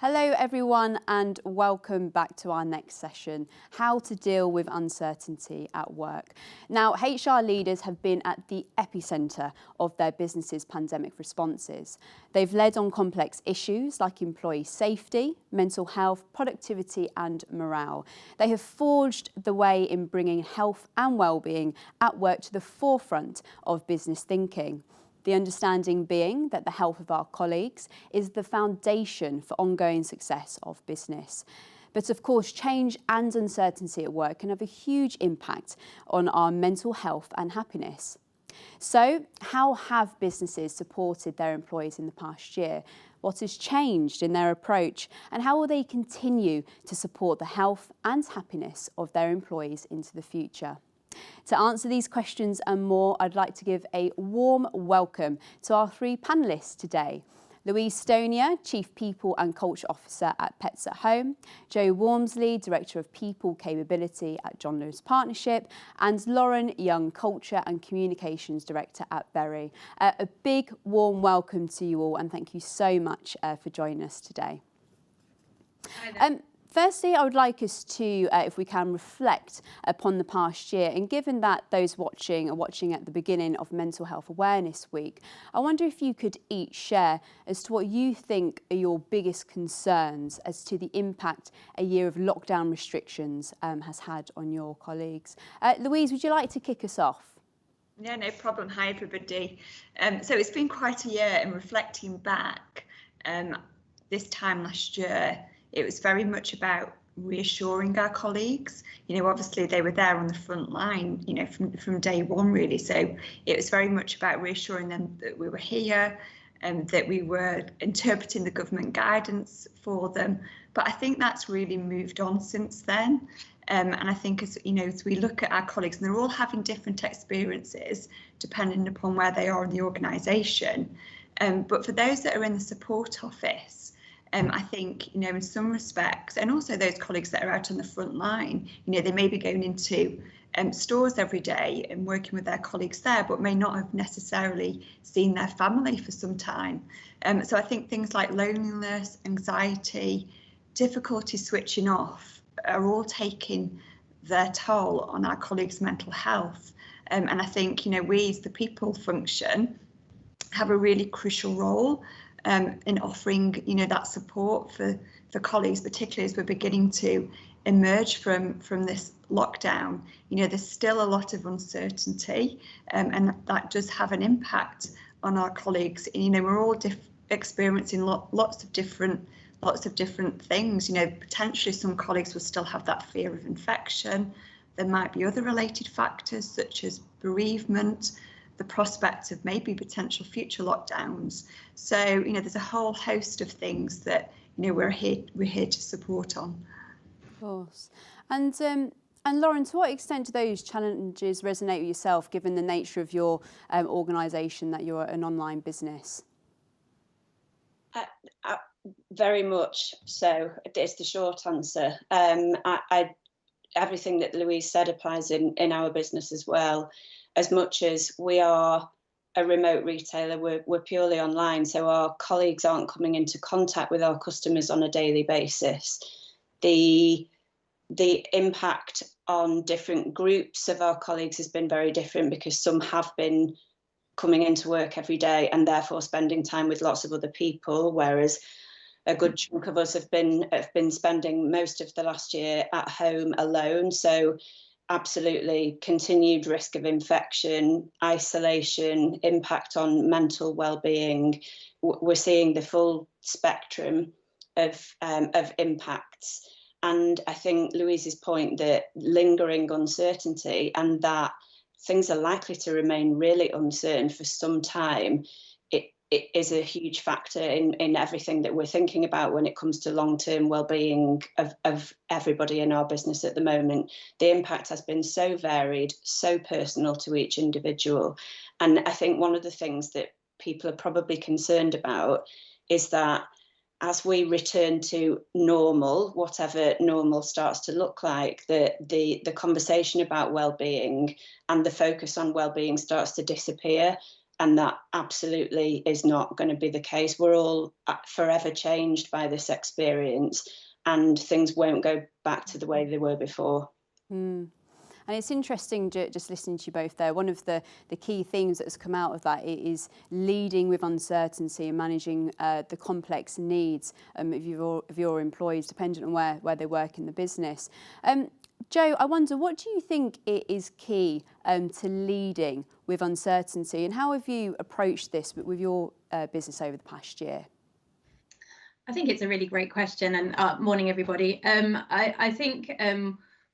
Hello everyone and welcome back to our next session, How to Deal with Uncertainty at Work. Now, HR leaders have been at the epicentre of their business's pandemic responses. They've led on complex issues like employee safety, mental health, productivity and morale. They have forged the way in bringing health and well-being at work to the forefront of business thinking. The understanding being that the health of our colleagues is the foundation for ongoing success of business. But of course, change and uncertainty at work can have a huge impact on our mental health and happiness. So, how have businesses supported their employees in the past year? What has changed in their approach? And how will they continue to support the health and happiness of their employees into the future? To answer these questions and more, I'd like to give a warm welcome to our three panellists today. Louise Stonier, Chief People and Culture Officer at Pets at Home, Jo Walmsley, Director of People Capability at John Lewis Partnership, and Lauren Young, Culture and Communications Director at Berry. A big warm welcome to you all and thank you so much for joining us today. Hi there. Firstly, I would like us to, if we can, reflect upon the past year. And given that those watching are watching at the beginning of Mental Health Awareness Week, I wonder if you could each share as to what you think are your biggest concerns as to the impact a year of lockdown restrictions has had on your colleagues. Louise, would you like to kick us off? Yeah, no problem. Hi, everybody. So it's been quite a year, and reflecting back, this time last year, it was very much about reassuring our colleagues. Obviously they were there on the front line, from day one, really. So it was very much about reassuring them that we were here and that we were interpreting the government guidance for them. But I think that's really moved on since then. And I think as we look at our colleagues, and they're all having different experiences depending upon where they are in the organisation. But for those that are in the support office, I think, in some respects, and also those colleagues that are out on the front line, they may be going into stores every day and working with their colleagues there, but may not have necessarily seen their family for some time. So I think things like loneliness, anxiety, difficulty switching off are all taking their toll on our colleagues' mental health. And I think, we as the people function have a really crucial role in offering, that support for colleagues, particularly as we're beginning to emerge from this lockdown. There's still a lot of uncertainty, and that does have an impact on our colleagues. We're all experiencing lots of different things. Potentially some colleagues will still have that fear of infection. There might be other related factors such as bereavement, the prospect of maybe potential future lockdowns. So, there's a whole host of things that, we're here to support on. Of course. And Lauren, to what extent do those challenges resonate with yourself, given the nature of your organisation, that you're an online business? Very much so. It's the short answer. Everything that Louise said applies in our business as well. As much as we are a remote retailer, we're purely online, so our colleagues aren't coming into contact with our customers on a daily basis. The impact on different groups of our colleagues has been very different, because some have been coming into work every day and therefore spending time with lots of other people, whereas a good chunk of us have been spending most of the last year at home alone. So absolutely, continued risk of infection, isolation, impact on mental well-being. We're seeing the full spectrum of impacts. And I think Louise's point that lingering uncertainty and that things are likely to remain really uncertain for some time, it is a huge factor in everything that we're thinking about when it comes to long-term well-being of everybody in our business at the moment. The impact has been so varied, so personal to each individual. And I think one of the things that people are probably concerned about is that as we return to normal, whatever normal starts to look like, the conversation about well-being and the focus on well-being starts to disappear. that absolutely is not going to be the case. We're all forever changed by this experience, and things won't go back to the way they were before. And it's interesting just listening to you both there. One of the key themes that has come out of that is leading with uncertainty and managing the complex needs of your employees, dependent on where they work in the business. Jo, I wonder, what do you think is key to leading with uncertainty, and how have you approached this with your business over the past year? I think it's a really great question, and morning everybody. I think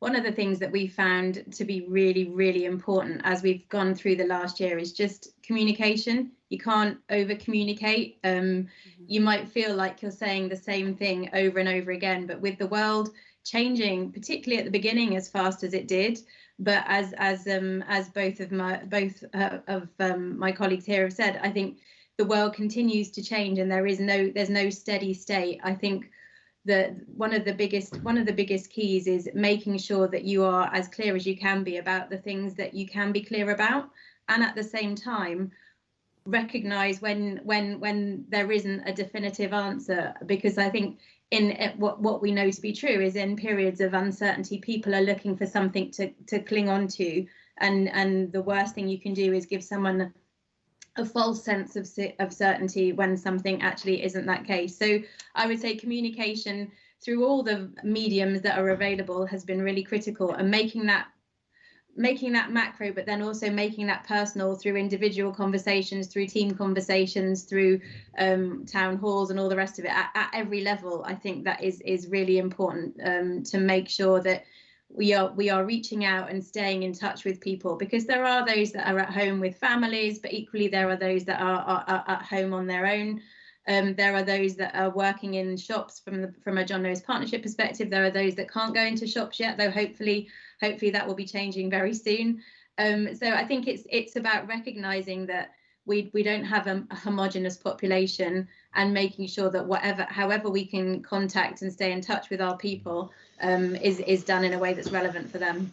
one of the things that we found to be really, really important as we've gone through the last year is just communication. You can't over communicate. You might feel like you're saying the same thing over and over again, but with the world changing, particularly at the beginning as fast as it did, but as both of my colleagues here have said, I think the world continues to change, and there's no steady state. I think that one of the biggest keys is making sure that you are as clear as you can be about the things that you can be clear about, and at the same time recognize when there isn't a definitive answer, because I think what we know to be true is in periods of uncertainty, people are looking for something to cling on to, and the worst thing you can do is give someone a false sense of certainty when something actually isn't that case. So I would say communication through all the mediums that are available has been really critical, and making that macro, but then also making that personal through individual conversations, through team conversations, through town halls and all the rest of it at every level. I think that is really important to make sure that we are reaching out and staying in touch with people, because there are those that are at home with families, but equally there are those that are at home on their own. There are those that are working in shops from a John Lewis Partnership perspective. There are those that can't go into shops yet, though hopefully that will be changing very soon. So I think it's about recognizing that we don't have a homogenous population, and making sure that however we can contact and stay in touch with our people is done in a way that's relevant for them.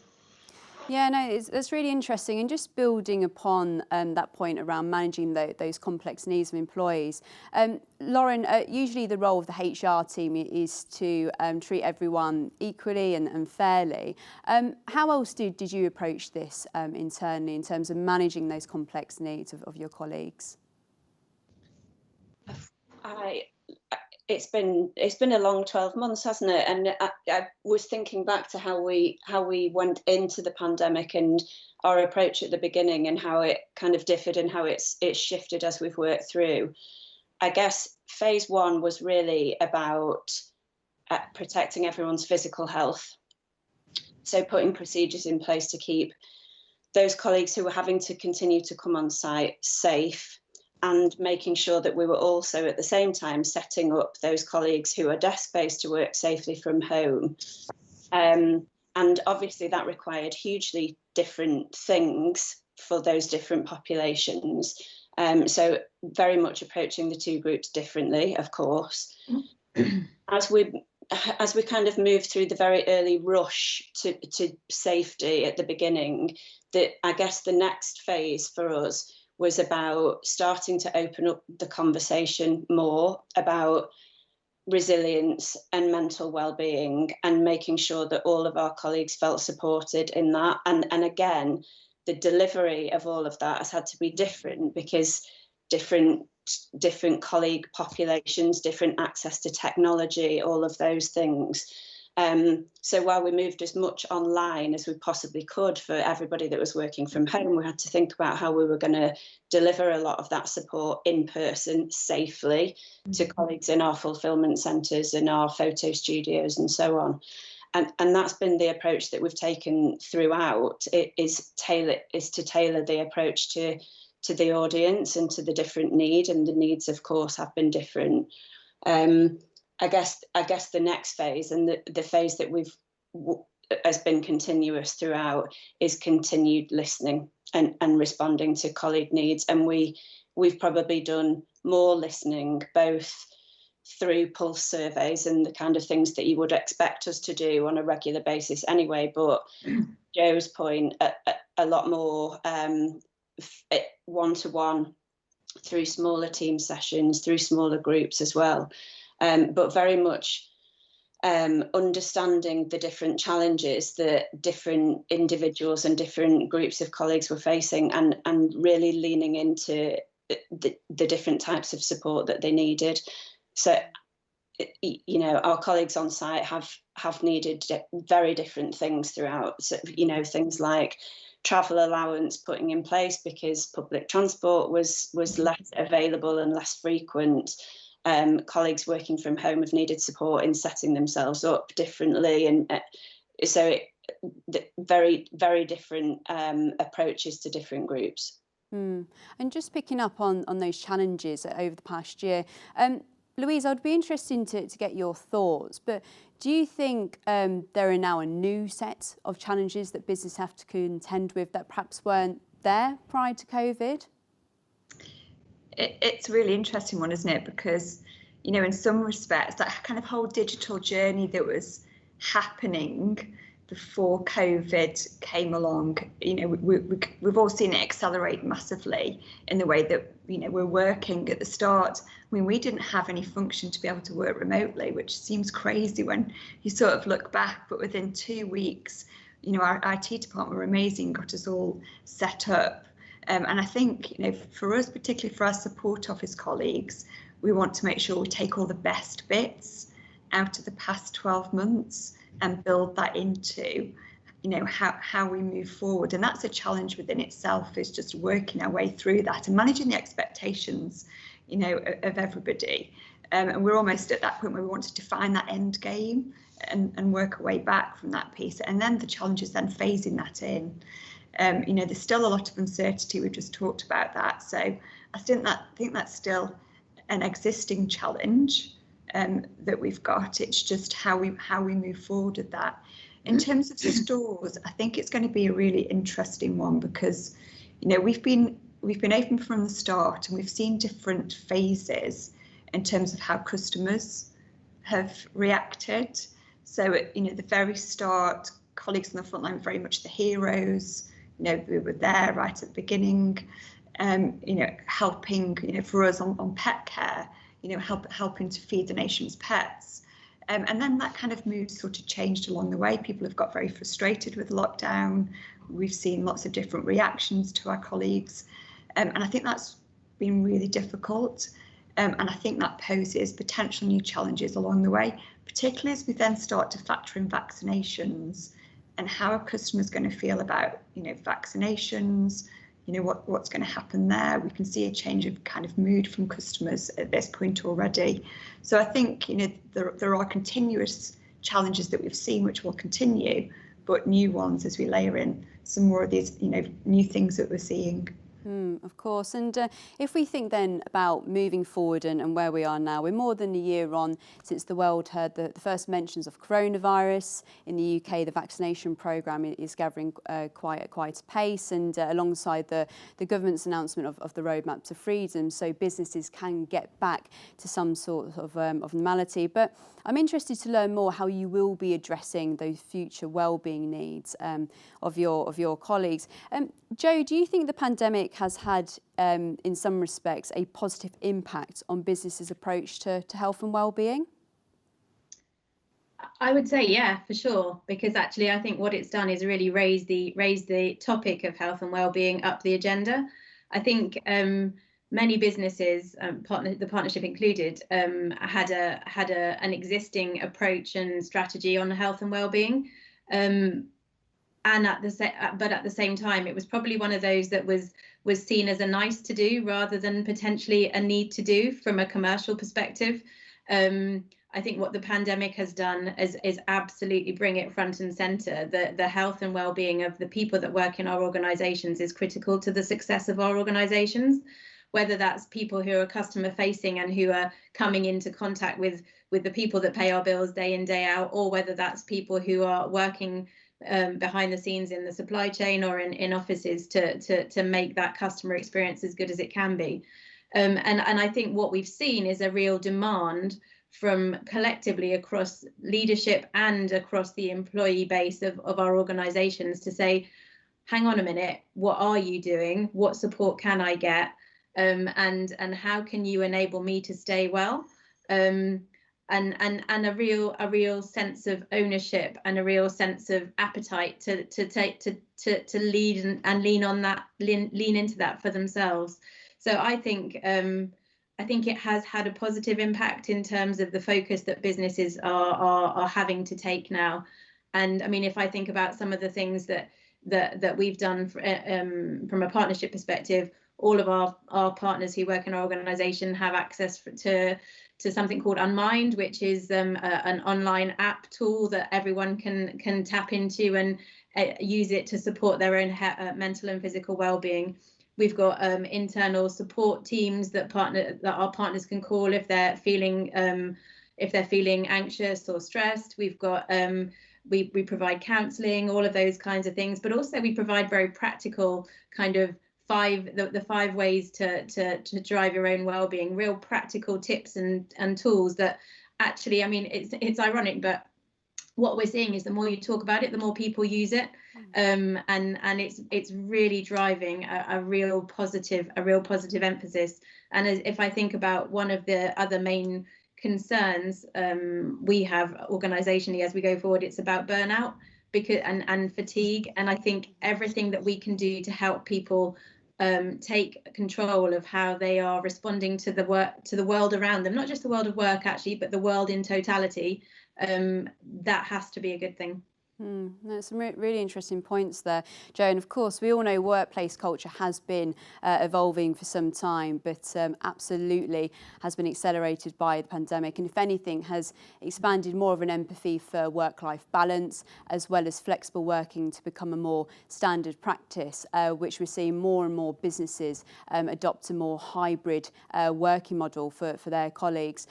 Yeah, no, that's really interesting. And just building upon that point around managing those complex needs of employees. Lauren, usually the role of the HR team is to treat everyone equally and fairly. How else did you approach this internally in terms of managing those complex needs of your colleagues? It's been a long 12 months, hasn't it? And I was thinking back to how we went into the pandemic and our approach at the beginning, and how it kind of differed and how it's shifted as we've worked through. I guess phase one was really about protecting everyone's physical health. So putting procedures in place to keep those colleagues who were having to continue to come on site safe, and making sure that we were also at the same time setting up those colleagues who are desk-based to work safely from home. And obviously that required hugely different things for those different populations. So very much approaching the two groups differently, of course. As we kind of moved through the very early rush to safety at the beginning, I guess the next phase for us was about starting to open up the conversation more about resilience and mental well-being, and making sure that all of our colleagues felt supported in that. And again, the delivery of all of that has had to be different, because different colleague populations, different access to technology, all of those things. So while we moved as much online as we possibly could for everybody that was working from home, we had to think about how we were going to deliver a lot of that support in person safely to colleagues in our fulfillment centres and our photo studios and so on. And that's been the approach that we've taken throughout. It is to tailor the approach to the audience and to the different need, and the needs, of course, have been different. I guess the next phase, and the phase that has been continuous throughout, is continued listening and responding to colleague needs. And we've probably done more listening, both through pulse surveys and the kind of things that you would expect us to do on a regular basis anyway. But Jo's point, a lot more one-to-one through smaller team sessions, through smaller groups as well, but very much understanding the different challenges that different individuals and different groups of colleagues were facing, and really leaning into the different types of support that they needed. So, you know, our colleagues on site have needed very different things throughout. So, you know, things like travel allowance putting in place because public transport was less available and less frequent. Colleagues working from home have needed support in setting themselves up differently, and so very, very different approaches to different groups. And just picking up on those challenges over the past year, Louise, I'd be interested to get your thoughts, but do you think there are now a new set of challenges that business have to contend with that perhaps weren't there prior to COVID? It's a really interesting one, isn't it? Because, you know, in some respects, that kind of whole digital journey that was happening before COVID came along, you know, we've all seen it accelerate massively in the way that, you know, we're working at the start. I mean, we didn't have any function to be able to work remotely, which seems crazy when you sort of look back, but within 2 weeks, you know, our IT department were amazing, got us all set up. And I think, you know, for us, particularly for our support office colleagues, we want to make sure we take all the best bits out of the past 12 months and build that into, you know, how we move forward. And that's a challenge within itself, is just working our way through that and managing the expectations, you know, of everybody. And we're almost at that point where we want to define that end game and work our way back from that piece. And then the challenge is then phasing that in. You know, there's still a lot of uncertainty. We've just talked about that. So I think that's still an existing challenge that we've got. It's just how we move forward with that. In terms of stores, I think it's going to be a really interesting one because, you know, we've been open from the start and we've seen different phases in terms of how customers have reacted. So, you know, the very start, colleagues on the front line were very much the heroes. You know, we were there right at the beginning, you know, helping, you know, for us on pet care, you know, helping to feed the nation's pets. And then that kind of mood sort of changed along the way. People have got very frustrated with lockdown. We've seen lots of different reactions to our colleagues. And I think that's been really difficult. And I think that poses potential new challenges along the way, particularly as we then start to factor in vaccinations and how are customers going to feel about, you know, vaccinations, you know, what's going to happen there. We can see a change of kind of mood from customers at this point already. So I think, you know, there are continuous challenges that we've seen which will continue, but new ones as we layer in some more of these, you know, new things that we're seeing. Of course. And if we think then about moving forward and where we are now, we're more than a year on since the world heard the first mentions of coronavirus. In the UK, the vaccination programme is gathering quite a pace, and alongside the government's announcement of the roadmap to freedom, so businesses can get back to some sort of normality. But I'm interested to learn more how you will be addressing those future wellbeing needs of your colleagues. Jo, do you think the pandemic has had, in some respects, a positive impact on businesses' approach to health and wellbeing? I would say, yeah, for sure, because actually I think what it's done is really raise the topic of health and wellbeing up the agenda. I think many businesses, the partnership included, had an existing approach and strategy on health and wellbeing. But at the same time, it was probably one of those that was seen as a nice to do rather than potentially a need to do from a commercial perspective. I think what the pandemic has done is absolutely bring it front and centre. The health and well-being of the people that work in our organisations is critical to the success of our organisations, whether that's people who are customer facing and who are coming into contact with the people that pay our bills day in, day out, or whether that's people who are working behind the scenes in the supply chain or in offices to make that customer experience as good as it can be. And I think what we've seen is a real demand from collectively across leadership and across the employee base of our organisations to say, hang on a minute, what are you doing? What support can I get? and how can you enable me to stay well, and a real sense of ownership and a real sense of appetite to lead and lean into that for themselves. So I think it has had a positive impact in terms of the focus that businesses are having to take now. And I mean, if I think about some of the things that we've done from a partnership perspective, all of our partners who work in our organisation have access to something called Unmind, which is an online app tool that everyone can tap into and use it to support their own mental and physical well-being. We've got internal support teams that our partners can call if they're feeling anxious or stressed. We've got we provide counselling, all of those kinds of things, but also we provide very practical kind of the 5 ways to drive your own well-being, real practical tips and tools that actually, I mean, it's ironic, but what we're seeing is the more you talk about it, the more people use it, and it's really driving a real positive emphasis. And if I think about one of the other main concerns we have organisationally as we go forward, it's about burnout and fatigue. And I think everything that we can do to help people take control of how they are responding to the world around them, not just the world of work actually, but the world in totality, that has to be a good thing. There's some really interesting points there, Jo. And of course, we all know workplace culture has been evolving for some time, but absolutely has been accelerated by the pandemic. And if anything, has expanded more of an empathy for work-life balance, as well as flexible working to become a more standard practice, which we're seeing more and more businesses adopt a more hybrid working model for their colleagues.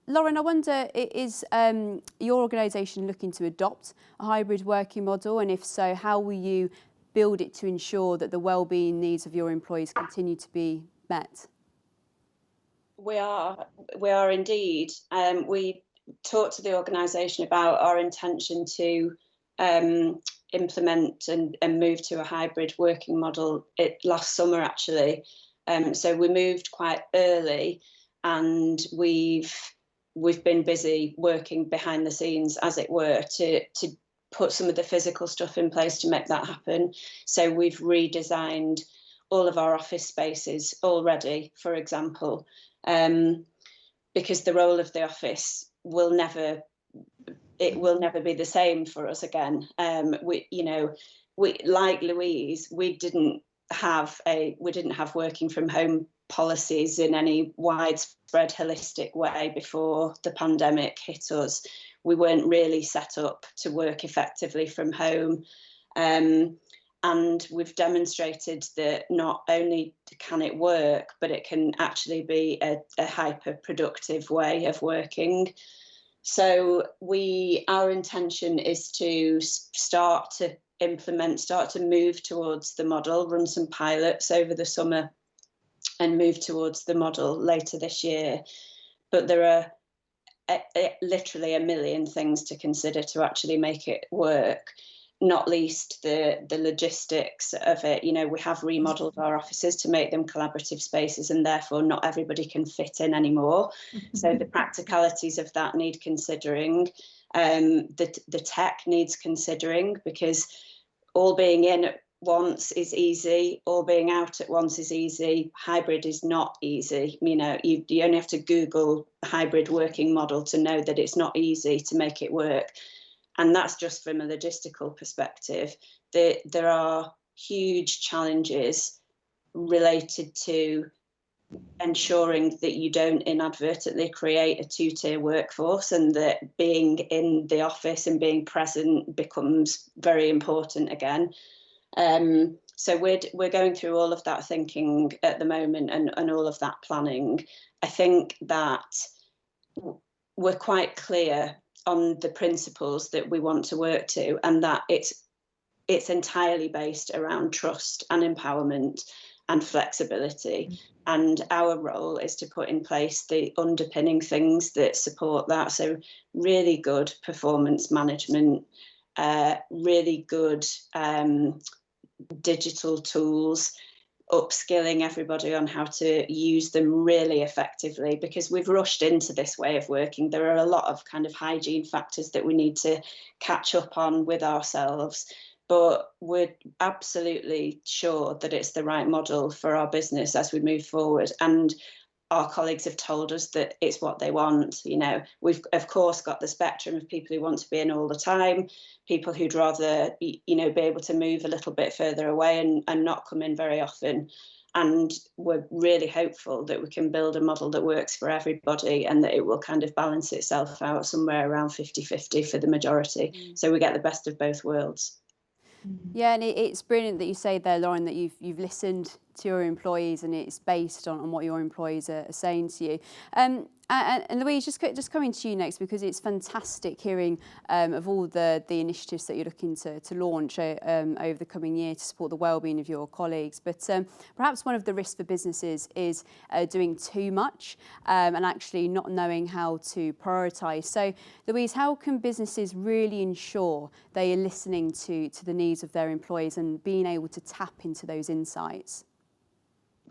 Lauren, I wonder, is your organisation looking to adopt a hybrid working model? And if so, how will you build it to ensure that the wellbeing needs of your employees continue to be met? We are indeed. We talked to the organisation about our intention to implement and move to a hybrid working model last summer, actually. So we moved quite early, and we've been busy working behind the scenes, as it were, to put some of the physical stuff in place to make that happen. So we've redesigned all of our office spaces already, for example, because the role of the office will never be the same for us again. We like Louise, we didn't have working from home policies in any widespread holistic way before the pandemic hit us. We weren't really set up to work effectively from home, and we've demonstrated that not only can it work, but it can actually be a hyper productive way of working. So our intention is to start to move towards the model, run some pilots over the summer and move towards the model later this year. But there are literally a million things to consider to actually make it work, not least the logistics of it. We have remodeled our offices to make them collaborative spaces, and therefore not everybody can fit in anymore. So the practicalities of that need considering. The tech needs considering, because all being in at once is easy, all being out at once is easy. Hybrid is not easy. You only have to Google hybrid working model to know that it's not easy to make it work. And that's just from a logistical perspective. There are huge challenges related to ensuring that you don't inadvertently create a two-tier workforce, and that being in the office and being present becomes very important again. So we're going through all of that thinking at the moment, and all of that planning. I think that we're quite clear on the principles that we want to work to, and that it's entirely based around trust and empowerment and flexibility. And our role is to put in place the underpinning things that support that. So really good performance management, really good digital tools, upskilling everybody on how to use them really effectively, because we've rushed into this way of working. There are a lot of kind of hygiene factors that we need to catch up on with ourselves, but we're absolutely sure that it's the right model for our business as we move forward. And our colleagues have told us that it's what they want. You know, we've of course got the spectrum of people who want to be in all the time, people who'd rather, you know, be able to move a little bit further away and not come in very often. And we're really hopeful that we can build a model that works for everybody and that it will kind of balance itself out somewhere around 50-50 for the majority. So we get the best of both worlds. Yeah, and it's brilliant that you say there, Lauren, that you've listened to your employees and it's based on what your employees are saying to you. And Louise, just coming to you next, because it's fantastic hearing of all the initiatives that you're looking to launch over the coming year to support the wellbeing of your colleagues. But perhaps one of the risks for businesses is doing too much and actually not knowing how to prioritise. So, Louise, how can businesses really ensure they are listening to the needs of their employees and being able to tap into those insights?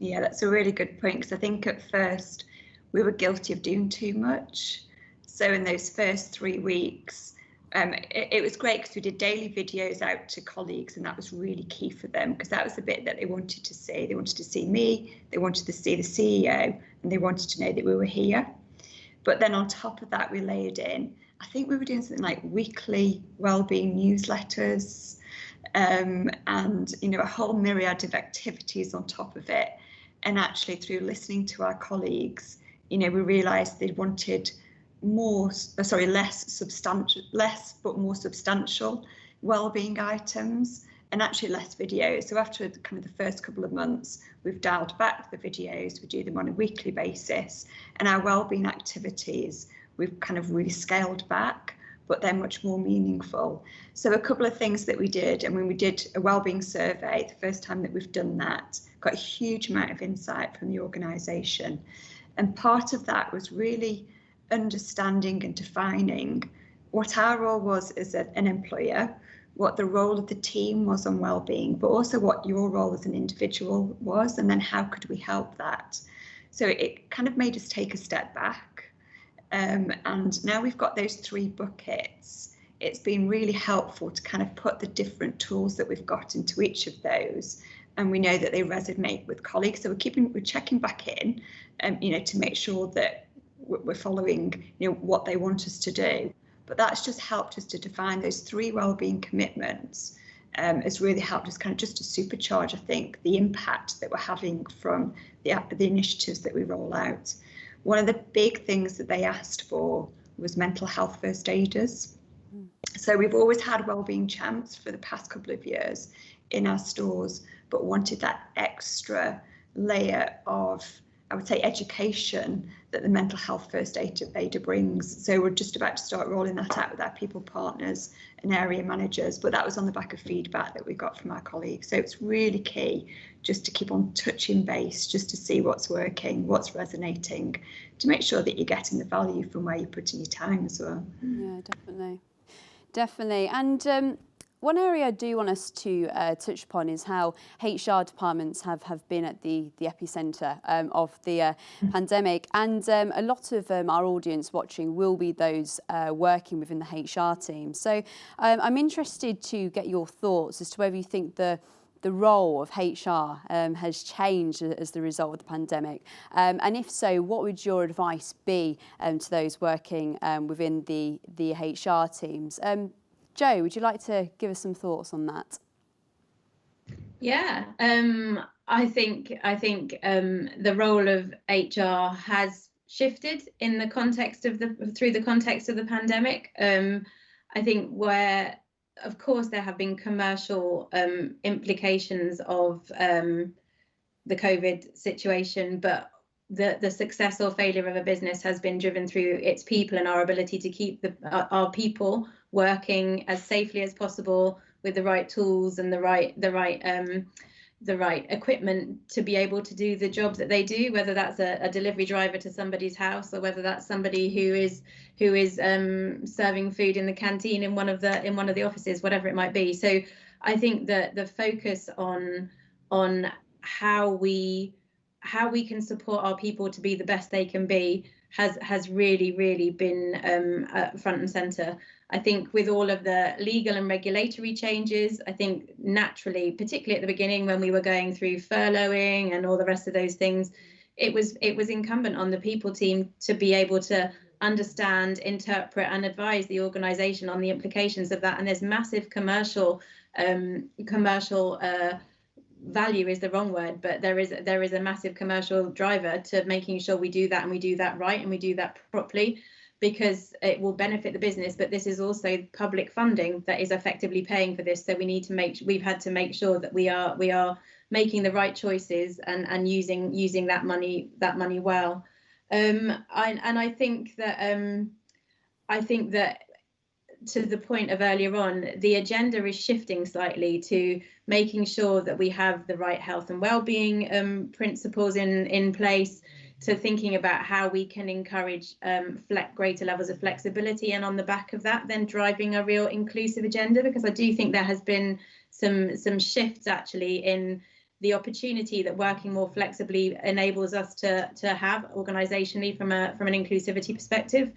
Yeah, that's a really good point, because I think at first we were guilty of doing too much. So in those first 3 weeks, it was great because we did daily videos out to colleagues, and that was really key for them, because that was the bit that they wanted to see. They wanted to see me, they wanted to see the CEO, and they wanted to know that we were here. But then on top of that, we layered in, I think we were doing something like weekly wellbeing newsletters, and, you know, a whole myriad of activities on top of it. And actually, through listening to our colleagues, you know, we realised they wanted less but more substantial wellbeing items, and actually less videos. So after kind of the first couple of months, we've dialed back the videos. We do them on a weekly basis, and our wellbeing activities we've kind of really scaled back, but they're much more meaningful. So a couple of things that we did, and when we did a wellbeing survey, the first time that we've done that, got a huge amount of insight from the organisation. And part of that was really understanding and defining what our role was as an employer, what the role of the team was on wellbeing, but also what your role as an individual was, and then how could we help that. So it kind of made us take a step back. And now we've got those 3 buckets. It's been really helpful to kind of put the different tools that we've got into each of those, and we know that they resonate with colleagues. So we're checking back in, you know, to make sure that we're following, you know, what they want us to do. But that's just helped us to define those 3 wellbeing commitments. It's really helped us kind of just to supercharge, I think, the impact that we're having from the initiatives that we roll out. One of the big things that they asked for was mental health first aiders. So we've always had wellbeing champs for the past couple of years in our stores, but wanted that extra layer of, I would say, education that the mental health first aider brings. So we're just about to start rolling that out with our people partners and area managers, but that was on the back of feedback that we got from our colleagues. So it's really key just to keep on touching base, just to see what's working, what's resonating, to make sure that you're getting the value from where you put in your time as well. Yeah, definitely. And one area I do want us to touch upon is how HR departments have been at the epicentre of the pandemic, and a lot of our audience watching will be those working within the HR team. So I'm interested to get your thoughts as to whether you think the role of HR has changed as the result of the pandemic, and if so, what would your advice be to those working within the HR teams? Jo, would you like to give us some thoughts on that? Yeah, I think the role of HR has shifted in the context of through the context of the pandemic. I think where, of course, there have been commercial implications of the COVID situation, but the success or failure of a business has been driven through its people and our ability to keep our people working as safely as possible with the right tools and the right equipment to be able to do the job that they do, whether that's a delivery driver to somebody's house or whether that's somebody who is serving food in the canteen in one of the offices, whatever it might be. So I think that the focus on how we can support our people to be the best they can be has really been front and center. I think with all of the legal and regulatory changes, I think naturally, particularly at the beginning when we were going through furloughing and all the rest of those things, it was incumbent on the people team to be able to understand, interpret and advise the organisation on the implications of that. And there's massive commercial value is the wrong word, but there is a massive commercial driver to making sure we do that, and we do that right, and we do that properly, because it will benefit the business. But this is also public funding that is effectively paying for this, so we've had to make sure that we are making the right choices and using that money well. I think that to the point of earlier on, the agenda is shifting slightly to making sure that we have the right health and well-being principles in place, to thinking about how we can encourage greater levels of flexibility, and on the back of that then driving a real inclusive agenda, because I do think there has been some shifts actually in the opportunity that working more flexibly enables us to have organisationally from an inclusivity perspective.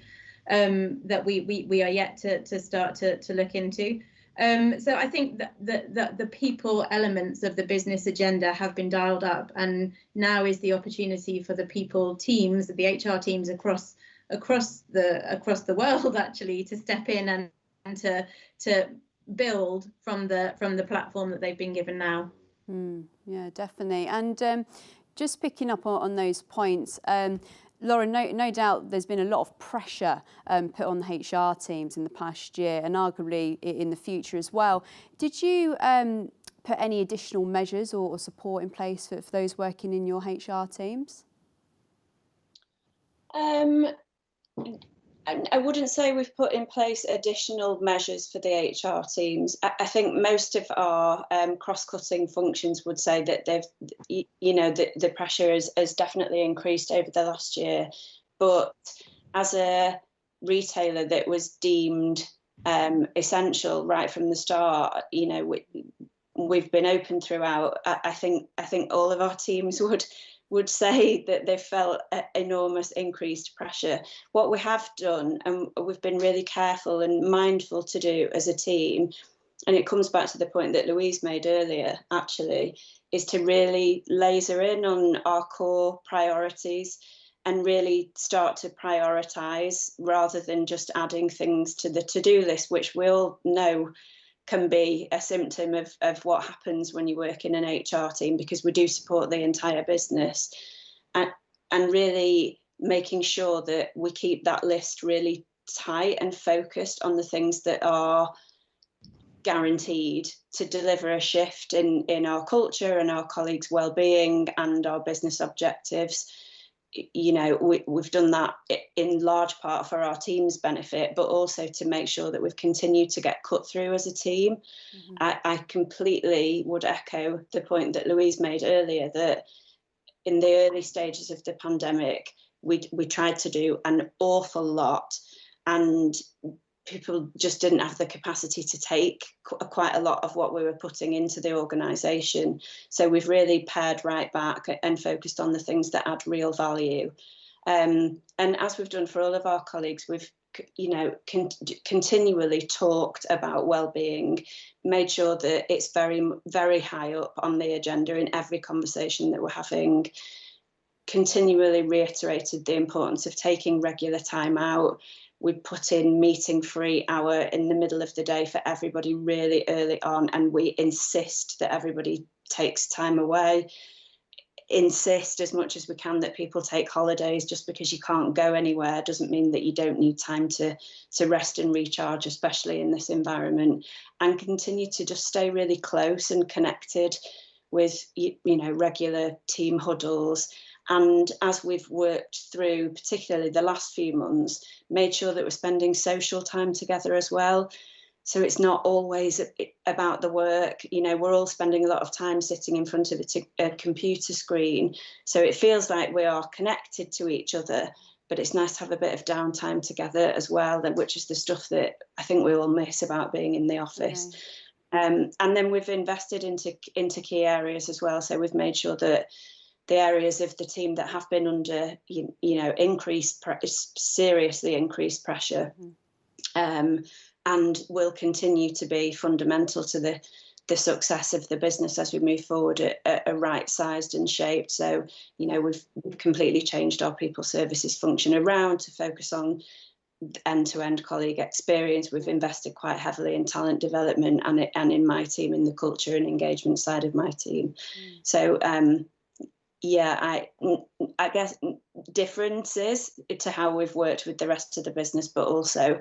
That we are yet to start to look into. So I think that the people elements of the business agenda have been dialed up, and now is the opportunity for the people teams, the HR teams across the world actually to step in and to build from the platform that they've been given now. Yeah, definitely. And just picking up on those points. Lauren, no doubt there's been a lot of pressure put on the HR teams in the past year, and arguably in the future as well. Did you put any additional measures or support in place for those working in your HR teams? I wouldn't say we've put in place additional measures for the HR teams. I think most of our cross-cutting functions would say that the pressure has definitely increased over the last year. But as a retailer that was deemed essential right from the start, we've been open throughout. I think all of our teams would say that they felt enormous increased pressure. What we have done, and we've been really careful and mindful to do as a team, and it comes back to the point that Louise made earlier, actually, is to really laser in on our core priorities and really start to prioritise rather than just adding things to the to-do list, which we all know can be a symptom of what happens when you work in an HR team, because we do support the entire business, and really making sure that we keep that list really tight and focused on the things that are guaranteed to deliver a shift in our culture and our colleagues' well-being and our business objectives. We've done that in large part for our team's benefit, but also to make sure that we've continued to get cut through as a team. Mm-hmm. I completely would echo the point that Louise made earlier, that in the early stages of the pandemic, we tried to do an awful lot, and people just didn't have the capacity to take quite a lot of what we were putting into the organisation. So we've really pared right back and focused on the things that add real value. And as we've done for all of our colleagues, we've continually talked about well-being, made sure that it's very, very high up on the agenda in every conversation that we're having, continually reiterated the importance of taking regular time out. We put in meeting-free hour in the middle of the day for everybody really early on, and we insist that everybody takes time away. Insist as much as we can that people take holidays. Just because you can't go anywhere doesn't mean that you don't need time to rest and recharge, especially in this environment, and continue to just stay really close and connected with regular team huddles. And as we've worked through, particularly the last few months, made sure that we're spending social time together as well. So it's not always about the work. We're all spending a lot of time sitting in front of a computer screen. So it feels like we are connected to each other, but it's nice to have a bit of downtime together as well, which is the stuff that I think we all miss about being in the office. And then we've invested into key areas as well. So we've made sure that the areas of the team that have been under, seriously increased pressure, and will continue to be fundamental to the success of the business as we move forward, are right-sized and shaped. So, we've completely changed our people services function around to focus on end-to-end colleague experience. We've invested quite heavily in talent development and in my team, in the culture and engagement side of my team. So, I guess differences to how we've worked with the rest of the business, but also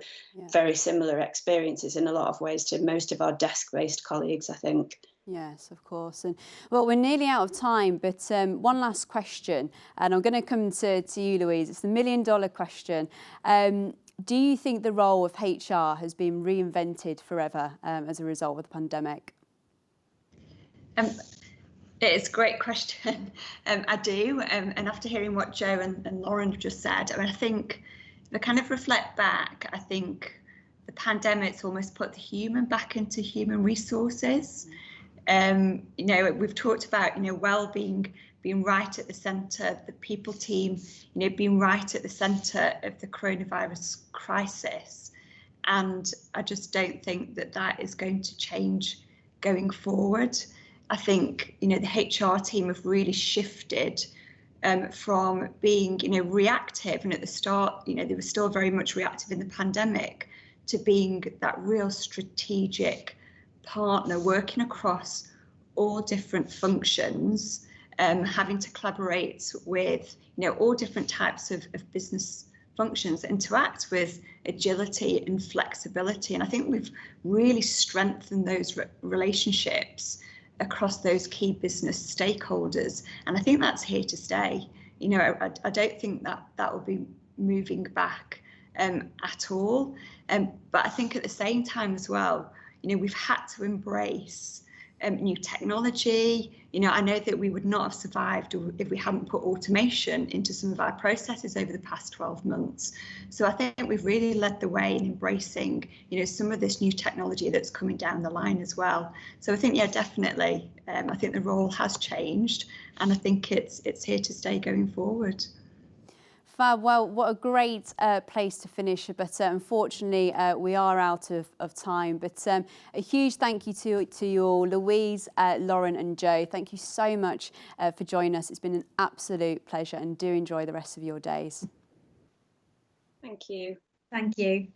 very similar experiences in a lot of ways to most of our desk-based colleagues, I think. Yes, of course. And well, we're nearly out of time, but one last question, and I'm going to come to you, Louise. It's the $1 million question. Do you think the role of HR has been reinvented forever as a result of the pandemic? It's a great question. I do. And after hearing what Joe and Lauren just said, I think if I kind of reflect back, I think the pandemic's almost put the human back into human resources. We've talked about, wellbeing being right at the centre, the people team, being right at the centre of the coronavirus crisis. And I just don't think that is going to change going forward. I think, the HR team have really shifted from being, reactive, and at the start, they were still very much reactive in the pandemic, to being that real strategic partner working across all different functions, having to collaborate with, all different types of business functions, interact with agility and flexibility. And I think we've really strengthened those relationships across those key business stakeholders. And I think that's here to stay. I don't think that will be moving back at all. But I think at the same time as well, we've had to embrace new technology. I know that we would not have survived if we hadn't put automation into some of our processes over the past 12 months. So I think we've really led the way in embracing, some of this new technology that's coming down the line as well. So I think, definitely, I think the role has changed, and I think it's here to stay going forward. Fab. Well, what a great place to finish, but unfortunately we are out of time. But a huge thank you to you all, Louise, Lauren and Joe. Thank you so much for joining us. It's been an absolute pleasure, and do enjoy the rest of your days. Thank you. Thank you.